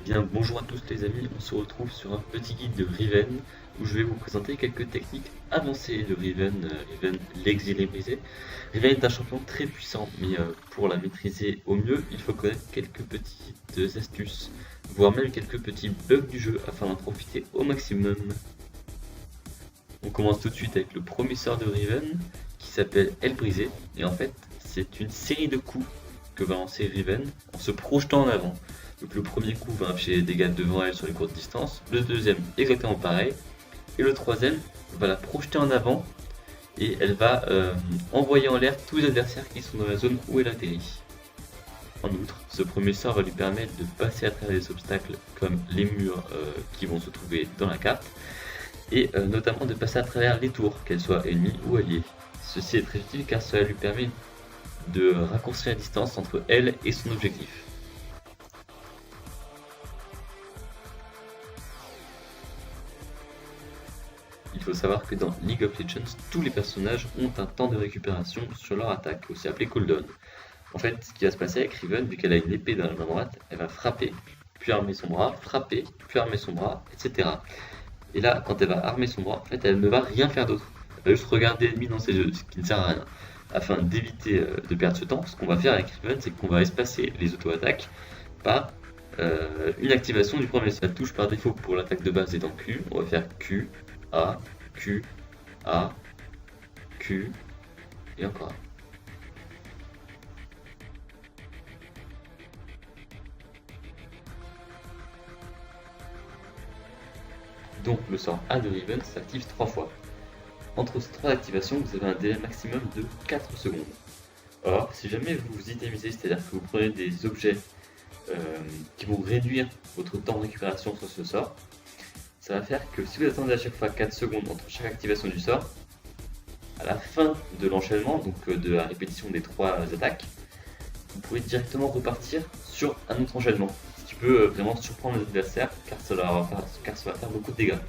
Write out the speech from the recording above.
Bien, bonjour à tous les amis, on se retrouve sur un petit guide de Riven où je vais vous présenter quelques techniques avancées de Riven, Riven l'exilé brisé. Riven est un champion très puissant, mais pour la maîtriser au mieux, il faut connaître quelques petites astuces, voire même quelques petits bugs du jeu afin d'en profiter au maximum. On commence tout de suite avec le premier sort de Riven qui s'appelle Elle brisée, et en fait c'est une série de coups que va lancer Riven en se projetant en avant. Donc le premier coup va infliger des dégâts devant elle sur les courtes distances, le deuxième exactement pareil, et le troisième va la projeter en avant et elle va envoyer en l'air tous les adversaires qui sont dans la zone où elle atterrit. En outre, ce premier sort va lui permettre de passer à travers des obstacles comme les murs qui vont se trouver dans la carte, et notamment de passer à travers les tours, qu'elles soient ennemies ou alliées. Ceci est très utile car cela lui permet de raccourcir la distance entre elle et son objectif. Il faut savoir que dans League of Legends, tous les personnages ont un temps de récupération sur leur attaque, aussi appelé cooldown. En fait, ce qui va se passer avec Riven, vu qu'elle a une épée dans la main droite, elle va frapper, puis armer son bras, frapper, puis armer son bras, etc. Et là, quand elle va armer son bras, en fait, elle ne va rien faire d'autre. Elle va juste regarder l'ennemi dans ses yeux, ce qui ne sert à rien. Afin d'éviter de perdre ce temps, ce qu'on va faire avec Riven, c'est qu'on va espacer les auto-attaques par une activation du premier. La touche par défaut pour l'attaque de base étant Q, on va faire Q, A, Q, A, Q, et encore. Donc le sort A de Riven s'active 3 fois. Entre ces 3 activations, vous avez un délai maximum de 4 secondes. Or, si jamais vous vous itemisez, c'est-à-dire que vous prenez des objets qui vont réduire votre temps de récupération sur ce sort, ça va faire que si vous attendez à chaque fois 4 secondes entre chaque activation du sort, à la fin de l'enchaînement, donc de la répétition des 3 attaques, vous pourrez directement repartir sur un autre enchaînement, ce qui peut vraiment surprendre les adversaires car ça va faire beaucoup de dégâts.